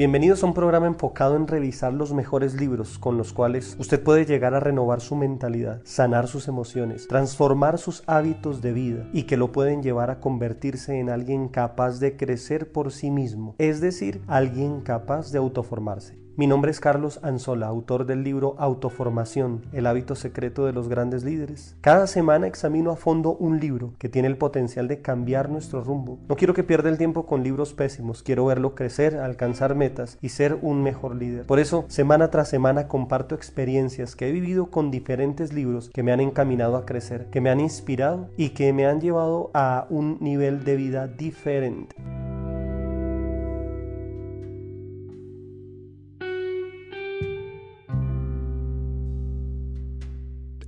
Bienvenidos a un programa enfocado en revisar los mejores libros con los cuales usted puede llegar a renovar su mentalidad, sanar sus emociones, transformar sus hábitos de vida y que lo pueden llevar a convertirse en alguien capaz de crecer por sí mismo, es decir, alguien capaz de autoformarse. Mi nombre es Carlos Anzola, autor del libro Autoformación, el hábito secreto de los grandes líderes. Cada semana examino a fondo un libro que tiene el potencial de cambiar nuestro rumbo. No quiero que pierda el tiempo con libros pésimos, quiero verlo crecer, alcanzar metas y ser un mejor líder. Por eso, semana tras semana comparto experiencias que he vivido con diferentes libros que me han encaminado a crecer, que me han inspirado y que me han llevado a un nivel de vida diferente.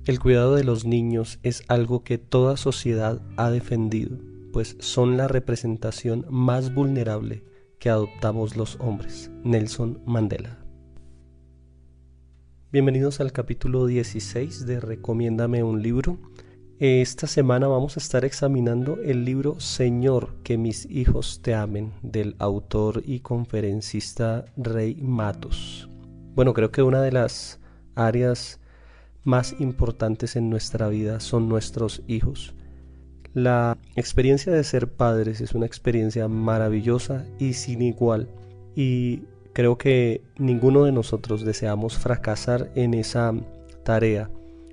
El cuidado de los niños es algo que toda sociedad ha defendido, pues son la representación más vulnerable que adoptamos los hombres. Nelson Mandela. Bienvenidos al capítulo 16 de Recomiéndame un libro. Esta semana vamos a estar examinando el libro Señor, que mis hijos te amen, del autor y conferencista Rey Matos. Bueno, creo que una de las áreas más importantes en nuestra vida son nuestros hijos. La experiencia de ser padres es una experiencia maravillosa y sin igual, y creo que ninguno de nosotros deseamos fracasar en esa tarea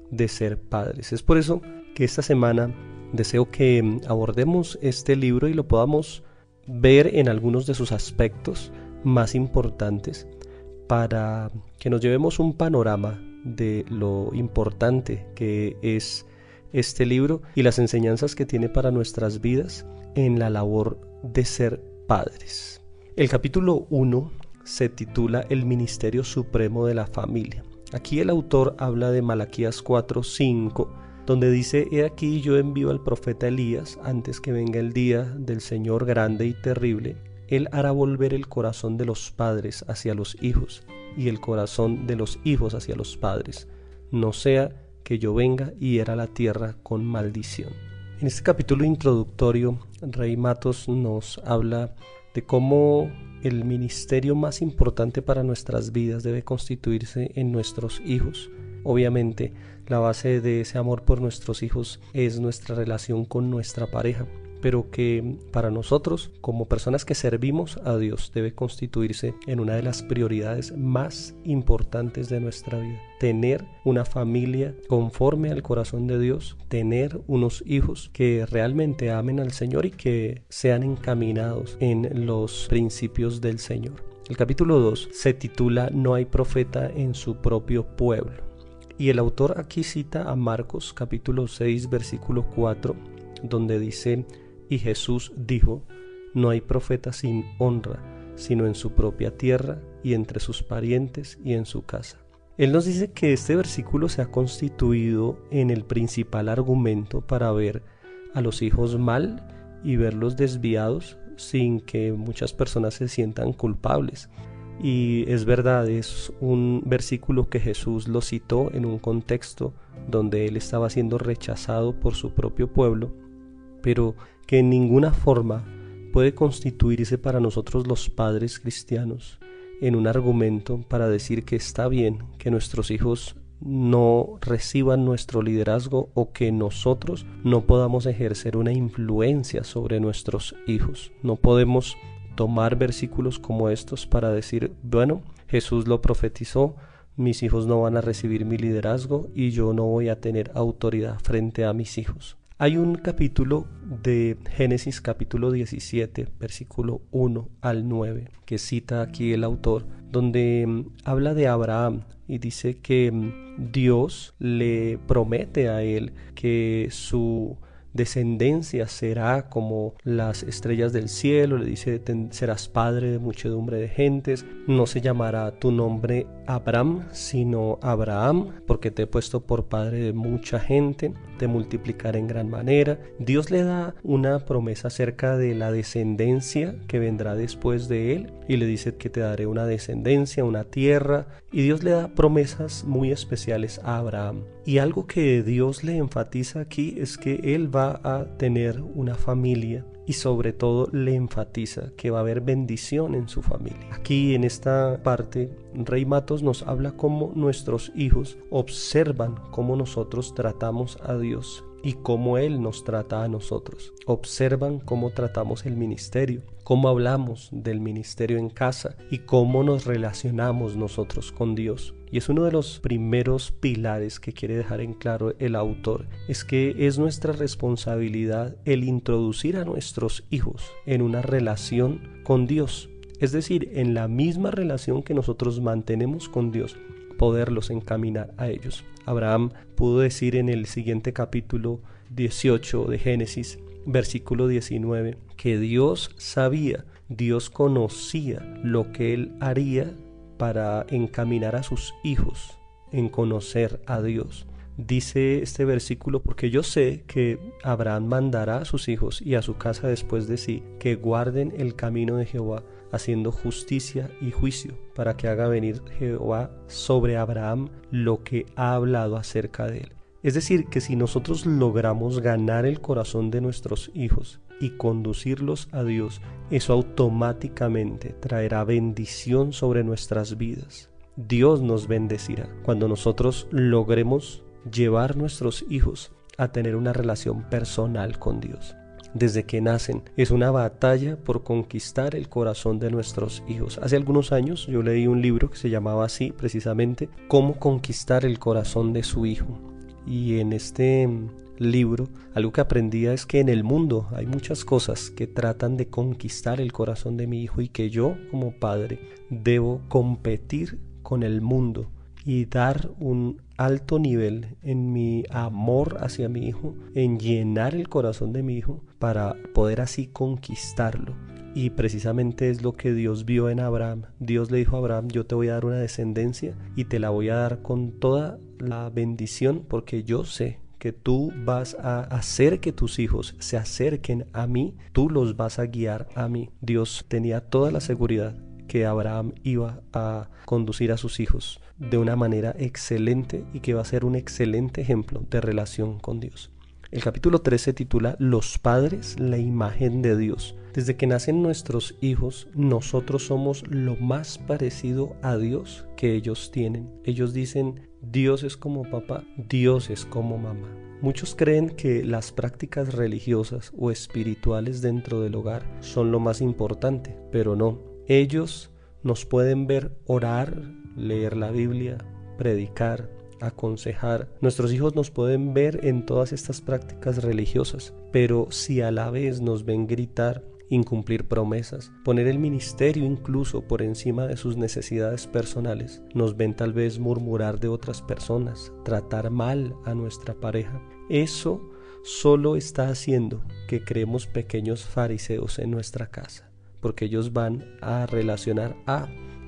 de ser padres. Es por eso que esta semana deseo que abordemos este libro y lo podamos ver en algunos de sus aspectos más importantes para que nos llevemos un panorama de lo importante que es este libro y las enseñanzas que tiene para nuestras vidas en la labor de ser padres. El capítulo 1 se titula El Ministerio Supremo de la Familia. Aquí el autor habla de Malaquías 4:5, donde dice: He aquí yo envío al profeta Elías antes que venga el día del Señor grande y terrible. Él hará volver el corazón de los padres hacia los hijos y el corazón de los hijos hacia los padres, no sea que yo venga y hiera la tierra con maldición. En este capítulo introductorio, Rey Matos nos habla de cómo el ministerio más importante para nuestras vidas debe constituirse en nuestros hijos. Obviamente, la base de ese amor por nuestros hijos es nuestra relación con nuestra pareja, pero que para nosotros, como personas que servimos a Dios, debe constituirse en una de las prioridades más importantes de nuestra vida. Tener una familia conforme al corazón de Dios, tener unos hijos que realmente amen al Señor y que sean encaminados en los principios del Señor. El capítulo 2 se titula No hay profeta en su propio pueblo. Y el autor aquí cita a Marcos capítulo 6 versículo 4, donde dice: Y Jesús dijo: No hay profeta sin honra, sino en su propia tierra y entre sus parientes y en su casa. Él nos dice que este versículo se ha constituido en el principal argumento para ver a los hijos mal y verlos desviados sin que muchas personas se sientan culpables. Y es verdad, es un versículo que Jesús lo citó en un contexto donde él estaba siendo rechazado por su propio pueblo, pero que en ninguna forma puede constituirse para nosotros los padres cristianos en un argumento para decir que está bien que nuestros hijos no reciban nuestro liderazgo o que nosotros no podamos ejercer una influencia sobre nuestros hijos. No podemos tomar versículos como estos para decir: bueno, Jesús lo profetizó, mis hijos no van a recibir mi liderazgo y yo no voy a tener autoridad frente a mis hijos. Hay un capítulo de Génesis capítulo 17, versículo 1 al 9, que cita aquí el autor, donde habla de Abraham y dice que Dios le promete a él que su descendencia será como las estrellas del cielo. Le dice: serás padre de muchedumbre de gentes, no se llamará tu nombre Abram, sino Abraham, porque te he puesto por padre de mucha gente, te multiplicaré en gran manera. Dios le da una promesa acerca de la descendencia que vendrá después de él, y le dice que te daré una descendencia, una tierra, y Dios le da promesas muy especiales a Abraham. Y algo que Dios le enfatiza aquí es que él va a tener una familia y sobre todo le enfatiza que va a haber bendición en su familia. Aquí en esta parte, Rey Matos nos habla cómo nuestros hijos observan cómo nosotros tratamos a Dios y cómo Él nos trata a nosotros. Observan cómo tratamos el ministerio, cómo hablamos del ministerio en casa y cómo nos relacionamos nosotros con Dios. Y es uno de los primeros pilares que quiere dejar en claro el autor, es que es nuestra responsabilidad el introducir a nuestros hijos en una relación con Dios. Es decir, en la misma relación que nosotros mantenemos con Dios, poderlos encaminar a ellos. Abraham pudo decir en el siguiente capítulo 18 de Génesis, versículo 19, que Dios sabía, Dios conocía lo que él haría para encaminar a sus hijos en conocer a Dios. Dice este versículo, porque yo sé que Abraham mandará a sus hijos y a su casa después de sí, que guarden el camino de Jehová, haciendo justicia y juicio, para que haga venir Jehová sobre Abraham lo que ha hablado acerca de él. Es decir, que si nosotros logramos ganar el corazón de nuestros hijos y conducirlos a Dios, eso automáticamente traerá bendición sobre nuestras vidas. Dios nos bendecirá cuando nosotros logremos llevar nuestros hijos a tener una relación personal con Dios. Desde que nacen es una batalla por conquistar el corazón de nuestros hijos. Hace algunos años yo leí un libro que se llamaba así precisamente, Cómo conquistar el corazón de su hijo. Y en este libro algo que aprendía es que en el mundo hay muchas cosas que tratan de conquistar el corazón de mi hijo y que yo como padre debo competir con el mundo y dar un alto nivel en mi amor hacia mi hijo, en llenar el corazón de mi hijo para poder así conquistarlo. Y precisamente es lo que Dios vio en Abraham. Dios le dijo a Abraham, yo te voy a dar una descendencia y te la voy a dar con toda la bendición, porque yo sé que tú vas a hacer que tus hijos se acerquen a mí, tú los vas a guiar a mí. Dios tenía toda la seguridad que Abraham iba a conducir a sus hijos de una manera excelente y que va a ser un excelente ejemplo de relación con Dios. El capítulo 3 se titula Los padres, la imagen de Dios. Desde que nacen nuestros hijos, nosotros somos lo más parecido a Dios que ellos tienen. Ellos dicen, Dios es como papá, Dios es como mamá. Muchos creen que las prácticas religiosas o espirituales dentro del hogar son lo más importante, pero no. Ellos nos pueden ver orar, leer la Biblia, predicar, aconsejar. Nuestros hijos nos pueden ver en todas estas prácticas religiosas, pero si a la vez nos ven gritar, incumplir promesas, poner el ministerio incluso por encima de sus necesidades personales, nos ven tal vez murmurar de otras personas, tratar mal a nuestra pareja, eso solo está haciendo que creemos pequeños fariseos en nuestra casa. Porque ellos van a relacionar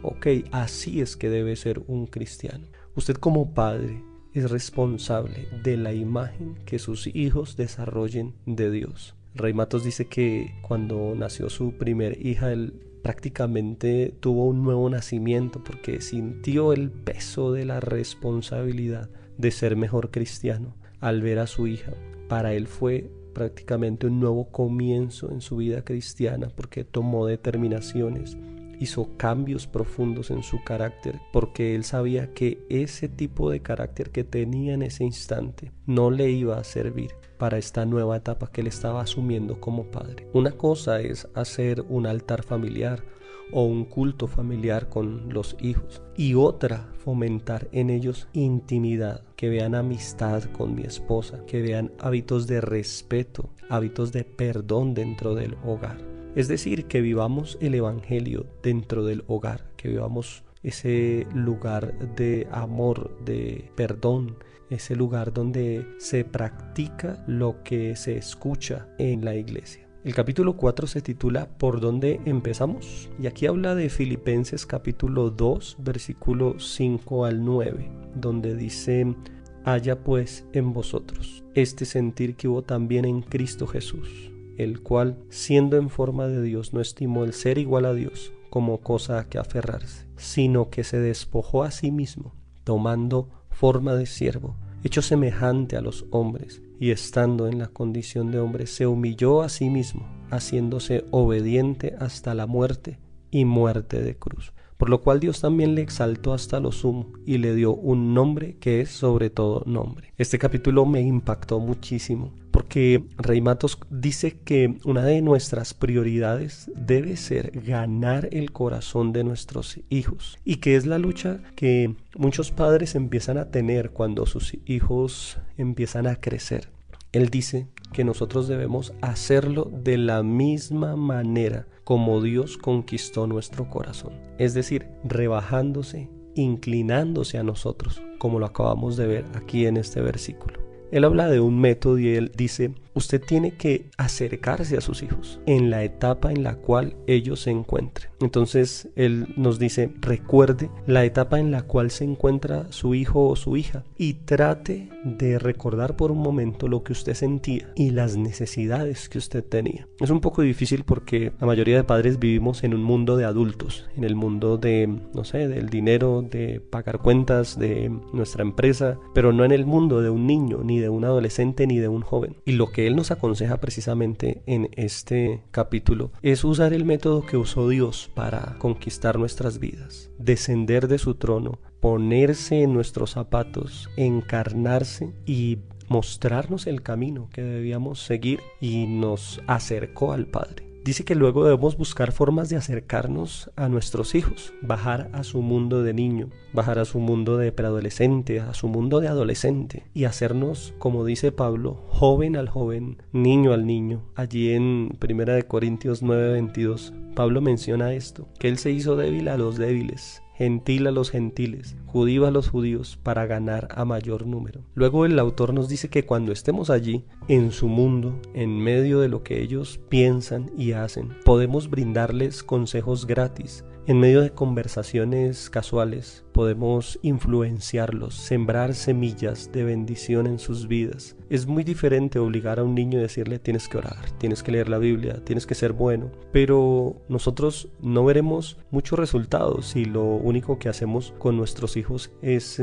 ok, así es que debe ser un cristiano. Usted como padre es responsable de la imagen que sus hijos desarrollen de Dios. Rey Matos dice que cuando nació su primer hija, él prácticamente tuvo un nuevo nacimiento porque sintió el peso de la responsabilidad de ser mejor cristiano al ver a su hija. Para él fue prácticamente un nuevo comienzo en su vida cristiana porque tomó determinaciones, hizo cambios profundos en su carácter porque él sabía que ese tipo de carácter que tenía en ese instante no le iba a servir para esta nueva etapa que él estaba asumiendo como padre. Una cosa es hacer un altar familiar o un culto familiar con los hijos y otra, fomentar en ellos intimidad, que vean amistad con mi esposa, que vean hábitos de respeto, hábitos de perdón dentro del hogar. Es decir, que vivamos el evangelio dentro del hogar, que vivamos ese lugar de amor, de perdón, ese lugar donde se practica lo que se escucha en la iglesia. El capítulo 4 se titula ¿Por dónde empezamos? Y aquí habla de Filipenses capítulo 2, versículo 5 al 9, donde dice: haya pues en vosotros este sentir que hubo también en Cristo Jesús, el cual, siendo en forma de Dios, no estimó el ser igual a Dios como cosa a que aferrarse, sino que se despojó a sí mismo, tomando forma de siervo, hecho semejante a los hombres, y estando en la condición de hombre, se humilló a sí mismo, haciéndose obediente hasta la muerte y muerte de cruz. Por lo cual Dios también le exaltó hasta lo sumo y le dio un nombre que es sobre todo nombre. Este capítulo me impactó muchísimo porque Rey Matos dice que una de nuestras prioridades debe ser ganar el corazón de nuestros hijos, y que es la lucha que muchos padres empiezan a tener cuando sus hijos empiezan a crecer. Él dice que nosotros debemos hacerlo de la misma manera como Dios conquistó nuestro corazón. Es decir, rebajándose, inclinándose a nosotros, como lo acabamos de ver aquí en este versículo. Él habla de un método y él dice, usted tiene que acercarse a sus hijos en la etapa en la cual ellos se encuentren. Entonces él nos dice, recuerde la etapa en la cual se encuentra su hijo o su hija y trate de recordar por un momento lo que usted sentía y las necesidades que usted tenía. Es un poco difícil porque la mayoría de padres vivimos en un mundo de adultos, en el mundo de, no sé, del dinero, de pagar cuentas, de nuestra empresa, pero no en el mundo de un niño, ni de un adolescente, ni de un joven. Y lo que él nos aconseja precisamente en este capítulo es usar el método que usó Dios para conquistar nuestras vidas, descender de su trono, ponerse en nuestros zapatos, encarnarse y mostrarnos el camino que debíamos seguir, y nos acercó al Padre. Dice que luego debemos buscar formas de acercarnos a nuestros hijos, bajar a su mundo de niño, bajar a su mundo de preadolescente, a su mundo de adolescente, y hacernos, como dice Pablo, joven al joven, niño al niño. Allí en 1 Corintios 9:22, Pablo menciona esto, que él se hizo débil a los débiles, gentil a los gentiles, judío a los judíos, para ganar a mayor número. Luego el autor nos dice que cuando estemos allí, en su mundo, en medio de lo que ellos piensan y hacen, podemos brindarles consejos gratis. En medio de conversaciones casuales, podemos influenciarlos, sembrar semillas de bendición en sus vidas. Es muy diferente obligar a un niño y decirle tienes que orar, tienes que leer la Biblia, tienes que ser bueno, pero nosotros no veremos muchos resultados si lo único que hacemos con nuestros hijos es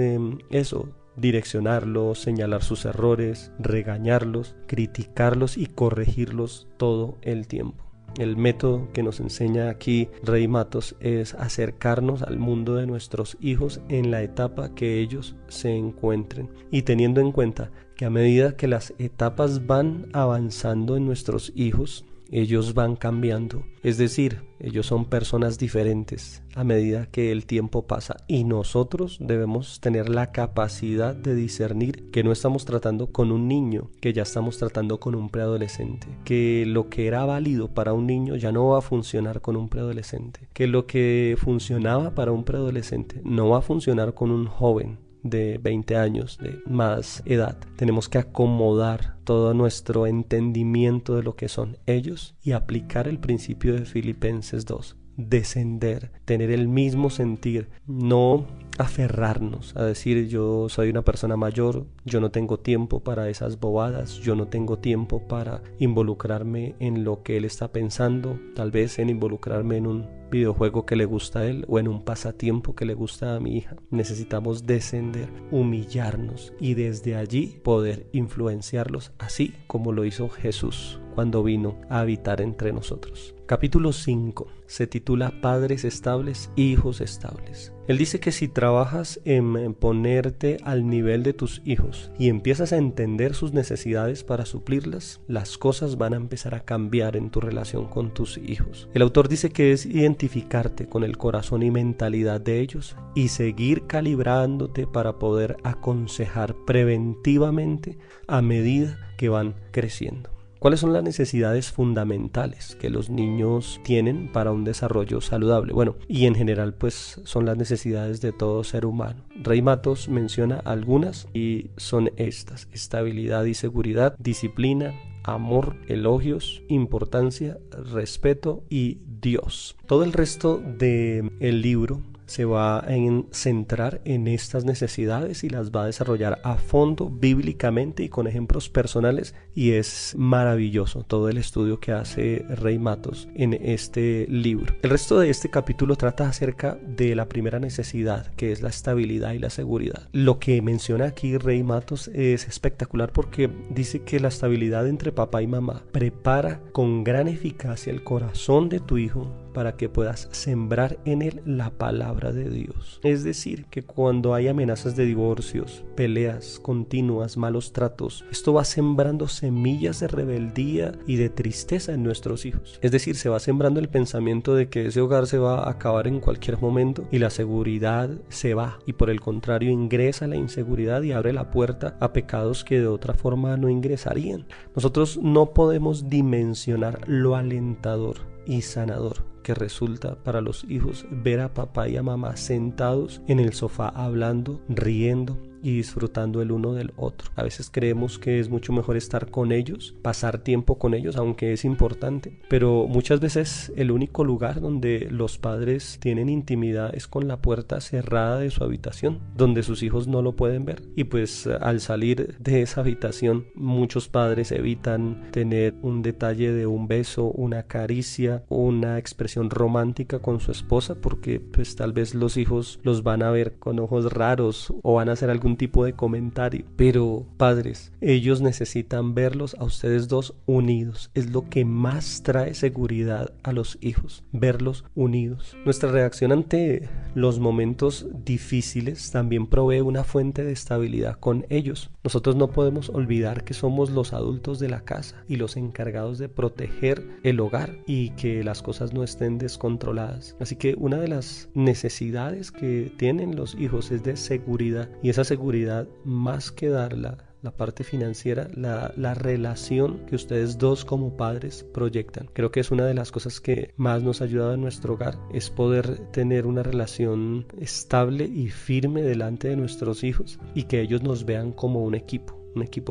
eso, direccionarlos, señalar sus errores, regañarlos, criticarlos y corregirlos todo el tiempo. El método que nos enseña aquí Rey Matos es acercarnos al mundo de nuestros hijos en la etapa que ellos se encuentren, y teniendo en cuenta que a medida que las etapas van avanzando en nuestros hijos, ellos van cambiando, es decir, ellos son personas diferentes a medida que el tiempo pasa, y nosotros debemos tener la capacidad de discernir que no estamos tratando con un niño, que ya estamos tratando con un preadolescente, que lo que era válido para un niño ya no va a funcionar con un preadolescente, que lo que funcionaba para un preadolescente no va a funcionar con un joven de 20 años, de más edad. Tenemos que acomodar todo nuestro entendimiento de lo que son ellos y aplicar el principio de Filipenses 2. Descender, tener el mismo sentir, no aferrarnos a decir yo soy una persona mayor, yo no tengo tiempo para esas bobadas, yo no tengo tiempo para involucrarme en lo que él está pensando, tal vez en involucrarme en un videojuego que le gusta a él o en un pasatiempo que le gusta a mi hija. Necesitamos descender, humillarnos y desde allí poder influenciarlos, así como lo hizo Jesús cuando vino a habitar entre nosotros. Capítulo 5 se titula Padres estables, hijos estables. Él dice que si trabajas en ponerte al nivel de tus hijos y empiezas a entender sus necesidades para suplirlas, las cosas van a empezar a cambiar en tu relación con tus hijos. El autor dice que es identificarte con el corazón y mentalidad de ellos y seguir calibrándote para poder aconsejar preventivamente a medida que van creciendo. ¿Cuáles son las necesidades fundamentales que los niños tienen para un desarrollo saludable? Bueno, y en general pues son las necesidades de todo ser humano. Rey Matos menciona algunas y son estas: estabilidad y seguridad, disciplina, amor, elogios, importancia, respeto y Dios. Todo el resto del libro se va a centrar en estas necesidades y las va a desarrollar a fondo bíblicamente y con ejemplos personales, y es maravilloso todo el estudio que hace Rey Matos en este libro. El resto de este capítulo trata acerca de la primera necesidad, que es la estabilidad y la seguridad. Lo que menciona aquí Rey Matos es espectacular porque dice que la estabilidad entre papá y mamá prepara con gran eficacia el corazón de tu hijo para que puedas sembrar en él la palabra de Dios. Es decir, que cuando hay amenazas de divorcios, peleas continuas, malos tratos, esto va sembrando semillas de rebeldía y de tristeza en nuestros hijos. Es decir, se va sembrando el pensamiento de que ese hogar se va a acabar en cualquier momento y la seguridad se va, y por el contrario ingresa la inseguridad y abre la puerta a pecados que de otra forma no ingresarían. Nosotros no podemos dimensionar lo alentador y sanador que resulta para los hijos ver a papá y a mamá sentados en el sofá hablando, riendo y disfrutando el uno del otro. A veces creemos que es mucho mejor estar con ellos, pasar tiempo con ellos, aunque es importante, pero muchas veces el único lugar donde los padres tienen intimidad es con la puerta cerrada de su habitación, donde sus hijos no lo pueden ver, y pues al salir de esa habitación muchos padres evitan tener un detalle de un beso, una caricia, una expresión romántica con su esposa, porque pues tal vez los hijos los van a ver con ojos raros o van a hacer algún tipo de comentario. Pero padres, ellos necesitan verlos a ustedes dos unidos. Es lo que más trae seguridad a los hijos, verlos unidos. Nuestra reacción ante los momentos difíciles también provee una fuente de estabilidad con ellos. Nosotros no podemos olvidar que somos los adultos de la casa y los encargados de proteger el hogar y que las cosas no estén descontroladas. Así que una de las necesidades que tienen los hijos es de seguridad, y esa seguridad, más que darla la parte financiera, la relación que ustedes dos como padres proyectan. Creo que es una de las cosas que más nos ha ayudado en nuestro hogar, es poder tener una relación estable y firme delante de nuestros hijos y que ellos nos vean como un equipo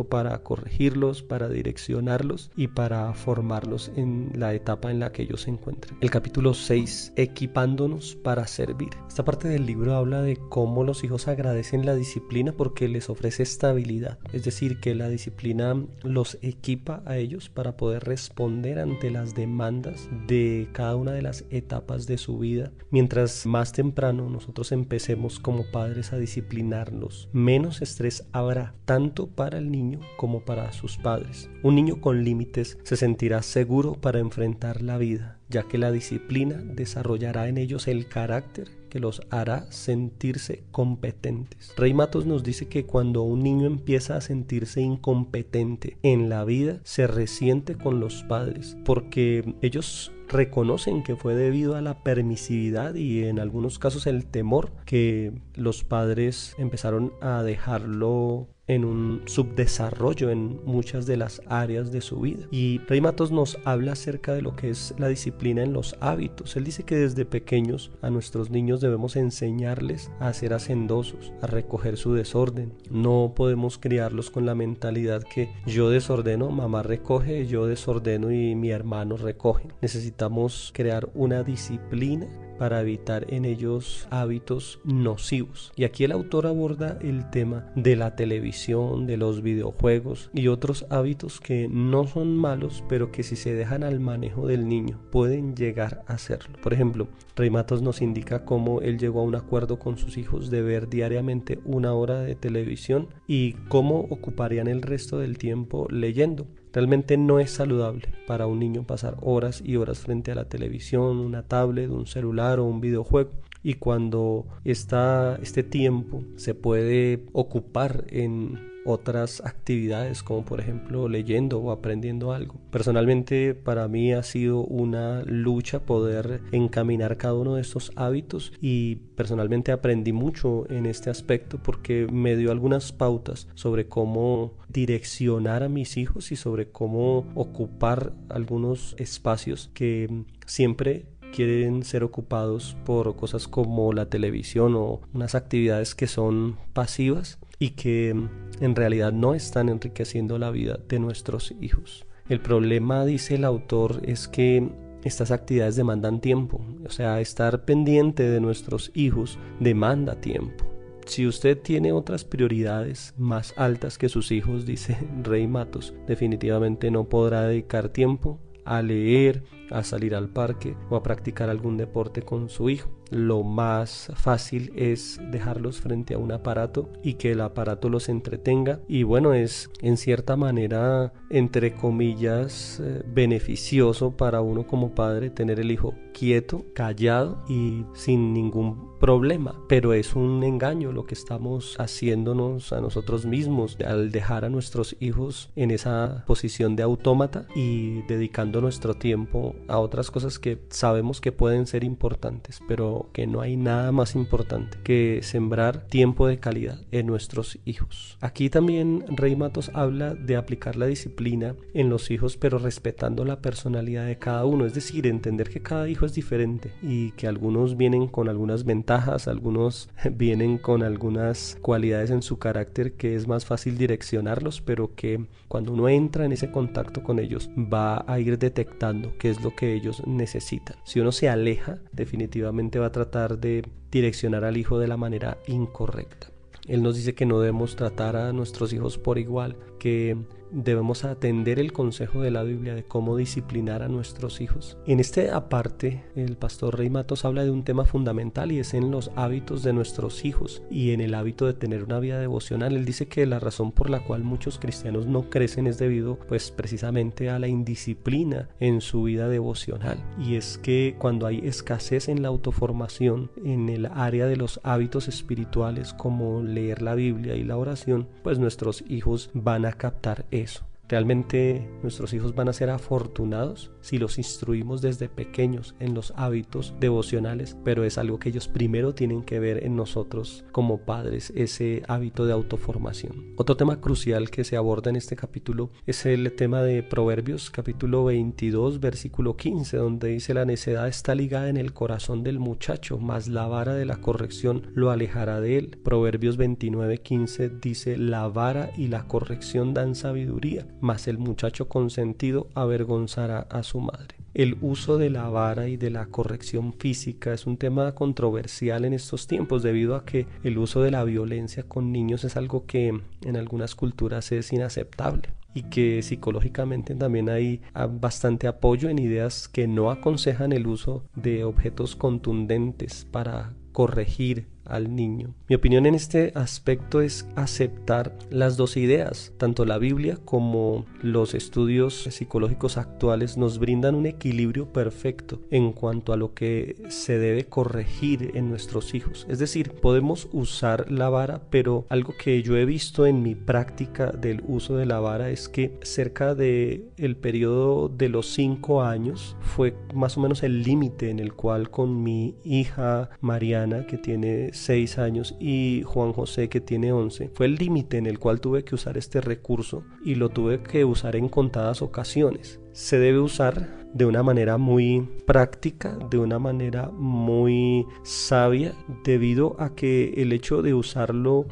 para corregirlos, para direccionarlos y para formarlos en la etapa en la que ellos se encuentren. El capítulo 6, equipándonos para servir. Esta parte del libro habla de cómo los hijos agradecen la disciplina porque les ofrece estabilidad. Es decir, que la disciplina los equipa a ellos para poder responder ante las demandas de cada una de las etapas de su vida. Mientras más temprano nosotros empecemos como padres a disciplinarlos, menos estrés habrá, tanto para el niño como para sus padres. Un niño con límites se sentirá seguro para enfrentar la vida, ya que la disciplina desarrollará en ellos el carácter que los hará sentirse competentes. Rey Matos nos dice que cuando un niño empieza a sentirse incompetente en la vida, se resiente con los padres, porque ellos reconocen que fue debido a la permisividad y en algunos casos el temor que los padres empezaron a dejarlo en un subdesarrollo en muchas de las áreas de su vida. Y Rey Matos nos habla acerca de lo que es la disciplina en los hábitos. Él dice que desde pequeños a nuestros niños debemos enseñarles a ser hacendosos, a recoger su desorden. No podemos criarlos con la mentalidad que yo desordeno, mamá recoge, yo desordeno y mi hermano recoge. Necesitamos crear una disciplina para evitar en ellos hábitos nocivos. Y aquí el autor aborda el tema de la televisión, de los videojuegos y otros hábitos que no son malos, pero que si se dejan al manejo del niño pueden llegar a serlo. Por ejemplo, Rey Matos nos indica cómo él llegó a un acuerdo con sus hijos de ver diariamente 1 hora de televisión y cómo ocuparían el resto del tiempo leyendo. Realmente no es saludable para un niño pasar horas y horas frente a la televisión, una tablet, un celular o un videojuego. Y cuando este tiempo se puede ocupar en otras actividades, como por ejemplo leyendo o aprendiendo algo. Personalmente para mí ha sido una lucha poder encaminar cada uno de estos hábitos, y personalmente aprendí mucho en este aspecto porque me dio algunas pautas sobre cómo direccionar a mis hijos y sobre cómo ocupar algunos espacios que siempre quieren ser ocupados por cosas como la televisión o unas actividades que son pasivas y que en realidad no están enriqueciendo la vida de nuestros hijos. El problema, dice el autor, es que estas actividades demandan tiempo. O sea, estar pendiente de nuestros hijos demanda tiempo. Si usted tiene otras prioridades más altas que sus hijos, dice Rey Matos, definitivamente no podrá dedicar tiempo a leer, a salir al parque o a practicar algún deporte con su hijo. Lo más fácil es dejarlos frente a un aparato y que el aparato los entretenga, y bueno, es en cierta manera, entre comillas, beneficioso para uno como padre tener el hijo quieto, callado y sin ningún problema, pero es un engaño lo que estamos haciéndonos a nosotros mismos al dejar a nuestros hijos en esa posición de autómata y dedicando nuestro tiempo a otras cosas que sabemos que pueden ser importantes, pero que no hay nada más importante que sembrar tiempo de calidad en nuestros hijos. Aquí también Rey Matos habla de aplicar la disciplina en los hijos, pero respetando la personalidad de cada uno, es decir, entender que cada hijo es diferente y que algunos vienen con algunas ventajas, algunos vienen con algunas cualidades en su carácter que es más fácil direccionarlos, pero que cuando uno entra en ese contacto con ellos va a ir detectando qué es lo que ellos necesitan. Si uno se aleja, definitivamente va a tratar de direccionar al hijo de la manera incorrecta. Él nos dice que no debemos tratar a nuestros hijos por igual, que debemos atender el consejo de la Biblia de cómo disciplinar a nuestros hijos. En este aparte, el pastor Rey Matos habla de un tema fundamental, y es en los hábitos de nuestros hijos y en el hábito de tener una vida devocional. Él dice que la razón por la cual muchos cristianos no crecen es debido pues precisamente a la indisciplina en su vida devocional, y es que cuando hay escasez en la autoformación en el área de los hábitos espirituales como leer la Biblia y la oración, pues nuestros hijos van a captar eso. Realmente nuestros hijos van a ser afortunados si los instruimos desde pequeños en los hábitos devocionales, pero es algo que ellos primero tienen que ver en nosotros como padres, ese hábito de autoformación. Otro tema crucial que se aborda en este capítulo es el tema de Proverbios, capítulo 22, versículo 15, donde dice: la necedad está ligada en el corazón del muchacho, mas la vara de la corrección lo alejará de él. Proverbios 29, 15 dice: la vara y la corrección dan sabiduría, mas el muchacho consentido avergonzará a su madre. El uso de la vara y de la corrección física es un tema controversial en estos tiempos, debido a que el uso de la violencia con niños es algo que en algunas culturas es inaceptable, y que psicológicamente también hay bastante apoyo en ideas que no aconsejan el uso de objetos contundentes para corregir al niño. Mi opinión en este aspecto es aceptar las dos ideas. Tanto la Biblia como los estudios psicológicos actuales nos brindan un equilibrio perfecto en cuanto a lo que se debe corregir en nuestros hijos. Es decir, podemos usar la vara, pero algo que yo he visto en mi práctica del uso de la vara es que cerca de el periodo de los 5 años fue más o menos el límite en el cual con mi hija Mariana, que tiene 6 años, y Juan José, que tiene 11, fue el límite en el cual tuve que usar este recurso, y lo tuve que usar en contadas ocasiones. Se debe usar de una manera muy práctica, de una manera muy sabia, debido a que el hecho de usarlo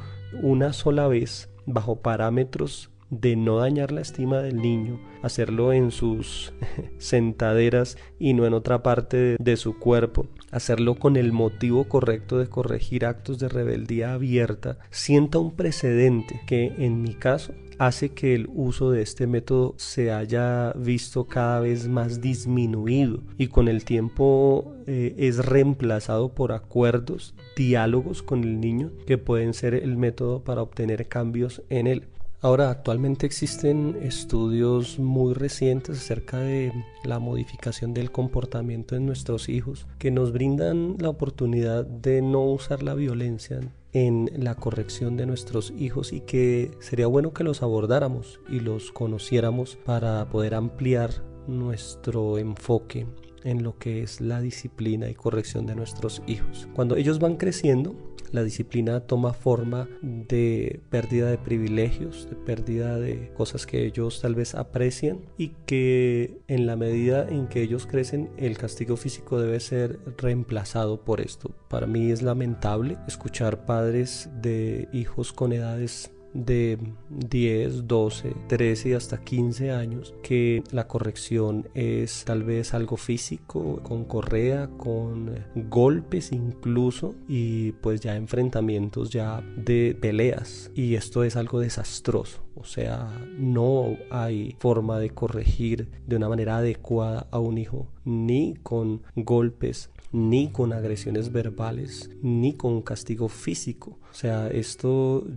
una sola vez bajo parámetros de no dañar la estima del niño, hacerlo en sus sentaderas y no en otra parte de su cuerpo, hacerlo con el motivo correcto de corregir actos de rebeldía abierta, sienta un precedente que en mi caso hace que el uso de este método se haya visto cada vez más disminuido, y con el tiempo es reemplazado por acuerdos, diálogos con el niño, que pueden ser el método para obtener cambios en él. Ahora, actualmente existen estudios muy recientes acerca de la modificación del comportamiento de nuestros hijos, que nos brindan la oportunidad de no usar la violencia en la corrección de nuestros hijos, y que sería bueno que los abordáramos y los conociéramos para poder ampliar nuestro enfoque en lo que es la disciplina y corrección de nuestros hijos. Cuando ellos van creciendo, la disciplina toma forma de pérdida de privilegios, de pérdida de cosas que ellos tal vez aprecian, y que en la medida en que ellos crecen, el castigo físico debe ser reemplazado por esto. Para mí es lamentable escuchar padres de hijos con edades de 10, 12, 13 y hasta 15 años, que la corrección es tal vez algo físico, con correa, con golpes incluso, y pues ya enfrentamientos ya de peleas, y esto es algo desastroso. O sea, no hay forma de corregir de una manera adecuada a un hijo, ni con golpes, ni con agresiones verbales, ni con castigo físico. O sea, esto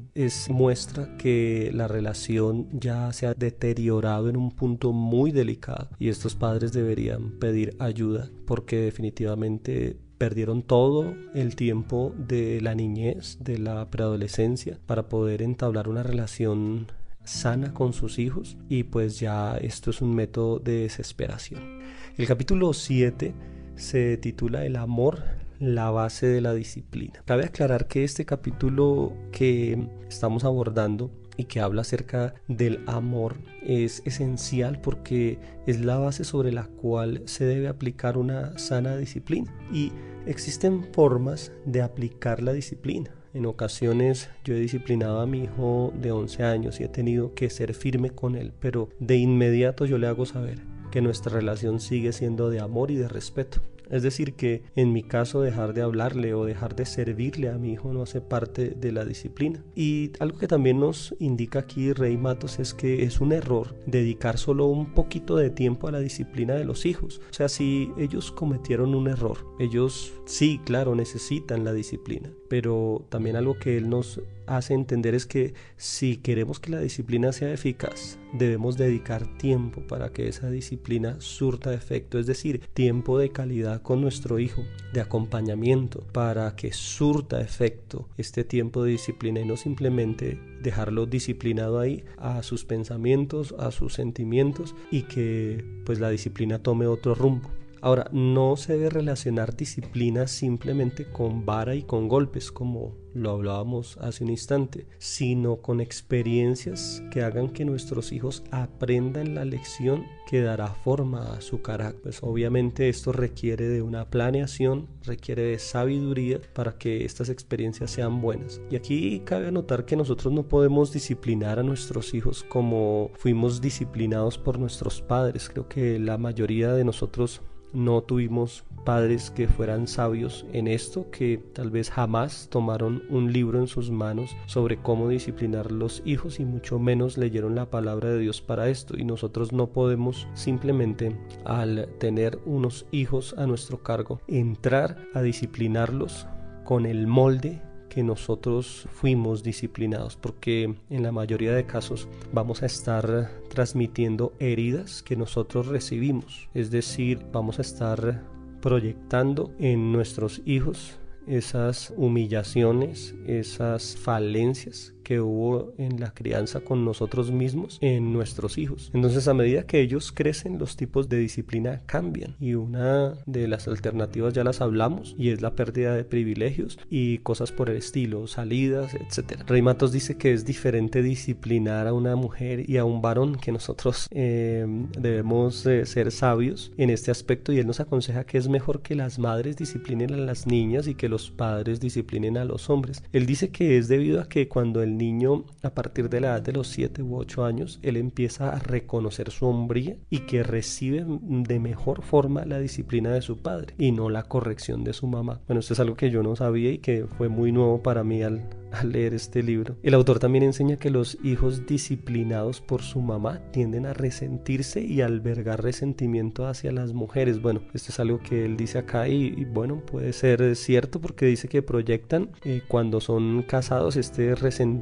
muestra que la relación ya se ha deteriorado en un punto muy delicado, y estos padres deberían pedir ayuda, porque definitivamente perdieron todo el tiempo de la niñez, de la preadolescencia, para poder entablar una relación sana con sus hijos, y pues ya esto es un método de desesperación. El capítulo 7 se titula El amor, la base de la disciplina. Cabe aclarar que este capítulo que estamos abordando y que habla acerca del amor es esencial, porque es la base sobre la cual se debe aplicar una sana disciplina, y existen formas de aplicar la disciplina. En ocasiones yo he disciplinado a mi hijo de 11 años y he tenido que ser firme con él, pero de inmediato yo le hago saber que nuestra relación sigue siendo de amor y de respeto. Es decir, que en mi caso dejar de hablarle o dejar de servirle a mi hijo no hace parte de la disciplina. Y algo que también nos indica aquí Rey Matos es que es un error dedicar solo un poquito de tiempo a la disciplina de los hijos. O sea, si ellos cometieron un error, ellos sí, claro, necesitan la disciplina, pero también algo que él nos hace entender es que si queremos que la disciplina sea eficaz, debemos dedicar tiempo para que esa disciplina surta efecto, es decir, tiempo de calidad con nuestro hijo, de acompañamiento, para que surta efecto este tiempo de disciplina, y no simplemente dejarlo disciplinado ahí a sus pensamientos, a sus sentimientos, y que pues la disciplina tome otro rumbo. Ahora, no se debe relacionar disciplina simplemente con vara y con golpes, como lo hablábamos hace un instante, sino con experiencias que hagan que nuestros hijos aprendan la lección que dará forma a su carácter. Pues obviamente esto requiere de una planeación, requiere de sabiduría para que estas experiencias sean buenas. Y aquí cabe anotar que nosotros no podemos disciplinar a nuestros hijos como fuimos disciplinados por nuestros padres. Creo que la mayoría de nosotros no tuvimos padres que fueran sabios en esto, que tal vez jamás tomaron un libro en sus manos sobre cómo disciplinar los hijos, y mucho menos leyeron la palabra de Dios para esto. Y nosotros no podemos simplemente, al tener unos hijos a nuestro cargo, entrar a disciplinarlos con el molde que nosotros fuimos disciplinados, porque en la mayoría de casos vamos a estar transmitiendo heridas que nosotros recibimos, es decir, vamos a estar proyectando en nuestros hijos esas humillaciones, esas falencias que hubo en la crianza con nosotros mismos en nuestros hijos. Entonces, a medida que ellos crecen, los tipos de disciplina cambian, y una de las alternativas ya las hablamos, y es la pérdida de privilegios y cosas por el estilo, salidas, etc. Rey Matos dice que es diferente disciplinar a una mujer y a un varón, que nosotros debemos ser sabios en este aspecto, y él nos aconseja que es mejor que las madres disciplinen a las niñas y que los padres disciplinen a los hombres. Él dice que es debido a que cuando el niño, a partir de la edad de los 7 u 8 años, él empieza a reconocer su hombría y que recibe de mejor forma la disciplina de su padre y no la corrección de su mamá. Bueno, esto es algo que yo no sabía y que fue muy nuevo para mí al leer este libro. El autor también enseña que los hijos disciplinados por su mamá tienden a resentirse y a albergar resentimiento hacia las mujeres. Bueno, esto es algo que él dice acá, y bueno, puede ser cierto, porque dice que proyectan cuando son casados este resentimiento,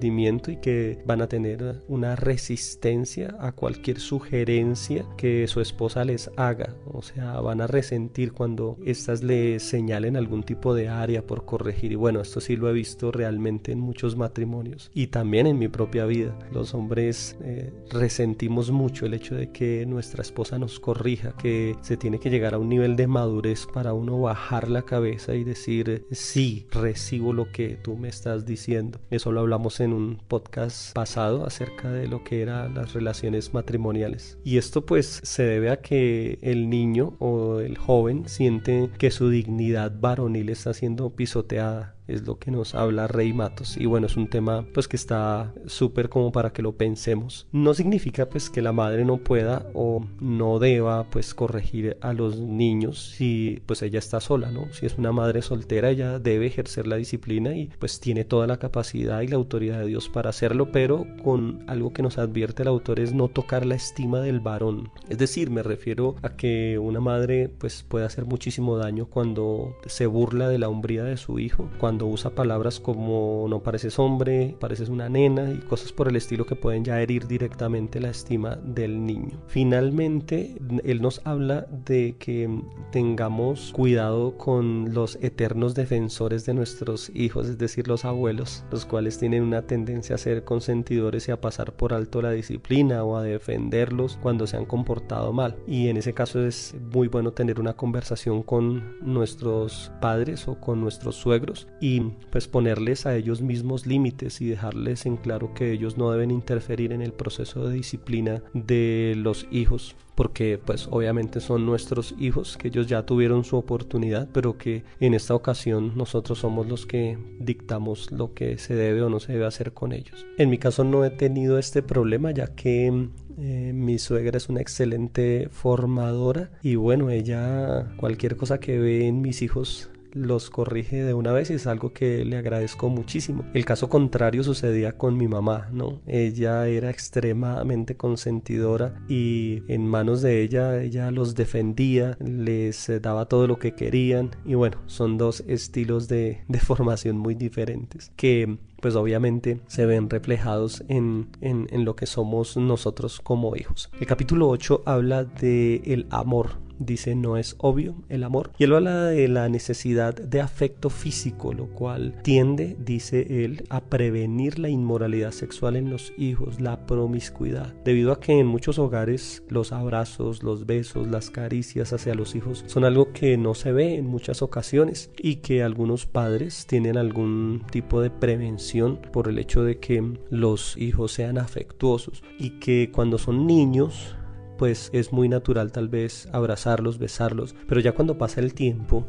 y que van a tener una resistencia a cualquier sugerencia que su esposa les haga. O sea, van a resentir cuando éstas le señalen algún tipo de área por corregir. Y bueno, esto sí lo he visto realmente en muchos matrimonios, y también en mi propia vida. Los hombres resentimos mucho el hecho de que nuestra esposa nos corrija, que se tiene que llegar a un nivel de madurez para uno bajar la cabeza y decir: sí, recibo lo que tú me estás diciendo. Eso lo hablamos en un podcast pasado acerca de lo que eran las relaciones matrimoniales, y esto pues se debe a que el niño o el joven siente que su dignidad varonil está siendo pisoteada. es lo que nos habla Rey Matos. Y bueno, es un tema pues que está súper como para que lo pensemos. No significa pues que la madre no pueda o no deba pues corregir a los niños si pues ella está sola, ¿no? Si es una madre soltera, ella debe ejercer la disciplina y pues tiene toda la capacidad y la autoridad de Dios para hacerlo, pero con algo que nos advierte el autor es no tocar la estima del varón. Es decir, me refiero a que una madre pues puede hacer muchísimo daño cuando se burla de la hombría de su hijo, cuando usa palabras como no pareces hombre, pareces una nena y cosas por el estilo que pueden ya herir directamente la estima del niño. Finalmente, él nos habla de que tengamos cuidado con los eternos defensores de nuestros hijos, es decir, los abuelos, los cuales tienen una tendencia a ser consentidores y a pasar por alto la disciplina o a defenderlos cuando se han comportado mal. Y en ese caso es muy bueno tener una conversación con nuestros padres o con nuestros suegros y pues ponerles a ellos mismos límites y dejarles en claro que ellos no deben interferir en el proceso de disciplina de los hijos, porque pues obviamente son nuestros hijos, que ellos ya tuvieron su oportunidad, pero que en esta ocasión nosotros somos los que dictamos lo que se debe o no se debe hacer con ellos. En mi caso no he tenido este problema, ya que mi suegra es una excelente formadora y bueno, ella cualquier cosa que ve en mis hijos los corrige de una vez y es algo que le agradezco muchísimo. El caso contrario sucedía con mi mamá, ¿no? Ella era extremadamente consentidora y en manos de ella los defendía, les daba todo lo que querían y bueno, son dos estilos de formación muy diferentes que pues obviamente se ven reflejados en lo que somos nosotros como hijos. El capítulo 8 habla de el amor. Dice, no es obvio el amor. Y él habla de la necesidad de afecto físico, lo cual tiende, dice él, a prevenir la inmoralidad sexual en los hijos, la promiscuidad. Debido a que en muchos hogares los abrazos, los besos, las caricias hacia los hijos son algo que no se ve en muchas ocasiones y que algunos padres tienen algún tipo de prevención por el hecho de que los hijos sean afectuosos y que cuando son niños pues es muy natural tal vez abrazarlos, besarlos, pero ya cuando pasa el tiempo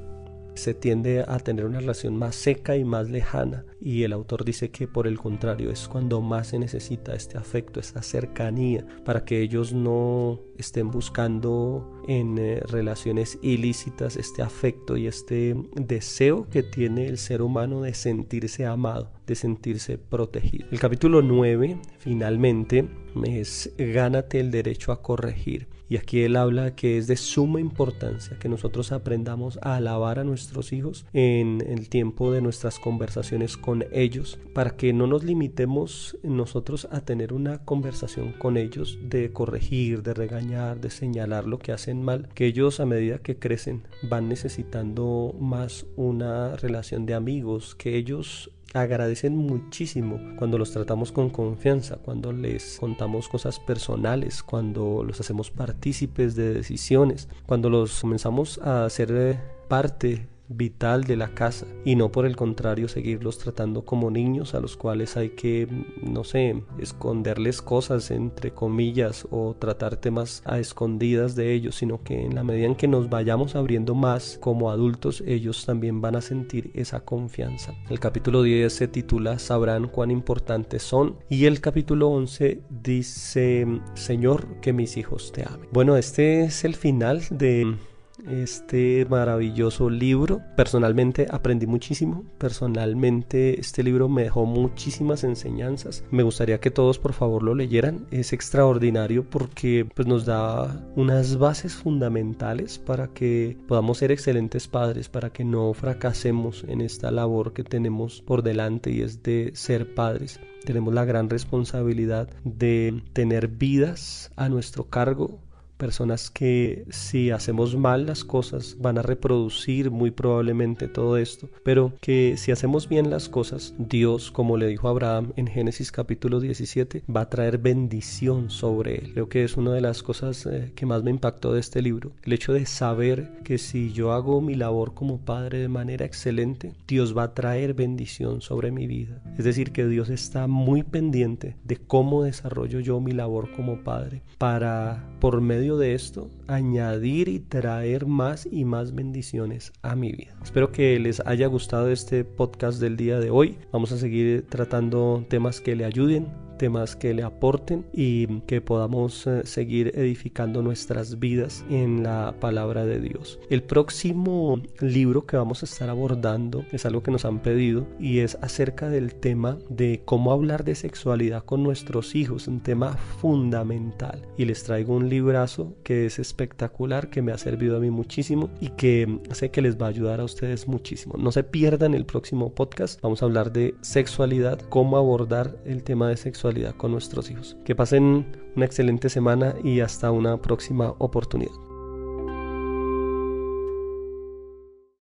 se tiende a tener una relación más seca y más lejana y el autor dice que por el contrario es cuando más se necesita este afecto, esta cercanía para que ellos no estén buscando en relaciones ilícitas este afecto y este deseo que tiene el ser humano de sentirse amado, de sentirse protegido. El capítulo 9 finalmente es gánate el derecho a corregir. Y aquí él habla que es de suma importancia que nosotros aprendamos a alabar a nuestros hijos en el tiempo de nuestras conversaciones con ellos, para que no nos limitemos nosotros a tener una conversación con ellos de corregir, de regañar, de señalar lo que hacen mal, que ellos a medida que crecen van necesitando más una relación de amigos, que ellos agradecen muchísimo cuando los tratamos con confianza, cuando les contamos cosas personales, cuando los hacemos partícipes de decisiones, cuando los comenzamos a hacer parte vital de la casa y no por el contrario seguirlos tratando como niños a los cuales hay que, no sé, esconderles cosas entre comillas o tratar temas a escondidas de ellos, sino que en la medida en que nos vayamos abriendo más como adultos, ellos también van a sentir esa confianza. El capítulo 10 se titula Sabrán cuán importantes son y el capítulo 11 dice Señor, que mis hijos te amen. Bueno, este es el final de este maravilloso libro. Personalmente aprendí muchísimo, personalmente este libro me dejó muchísimas enseñanzas. Me gustaría que todos por favor lo leyeran. Es extraordinario porque pues nos da unas bases fundamentales para que podamos ser excelentes padres, para que no fracasemos en esta labor que tenemos por delante y es de ser padres. Tenemos la gran responsabilidad de tener vidas a nuestro cargo, personas que si hacemos mal las cosas van a reproducir muy probablemente todo esto, pero que si hacemos bien las cosas, Dios, como le dijo a Abraham en Génesis capítulo 17, va a traer bendición sobre él. Creo que es una de las cosas que más me impactó de este libro, el hecho de saber que si yo hago mi labor como padre de manera excelente, Dios va a traer bendición sobre mi vida. Es decir, que Dios está muy pendiente de cómo desarrollo yo mi labor como padre, para por medio medio de esto añadir y traer más y más bendiciones a mi vida. Espero que les haya gustado este podcast del día de hoy. Vamos a seguir tratando temas que le ayuden, temas que le aporten y que podamos seguir edificando nuestras vidas en la palabra de Dios. El próximo libro que vamos a estar abordando es algo que nos han pedido y es acerca del tema de cómo hablar de sexualidad con nuestros hijos, un tema fundamental. Y les traigo un librazo que es espectacular, que me ha servido a mí muchísimo y que sé que les va a ayudar a ustedes muchísimo. No se pierdan el próximo podcast. Vamos a hablar de sexualidad, cómo abordar el tema de sexualidad con nuestros hijos. Que pasen una excelente semana y hasta una próxima oportunidad.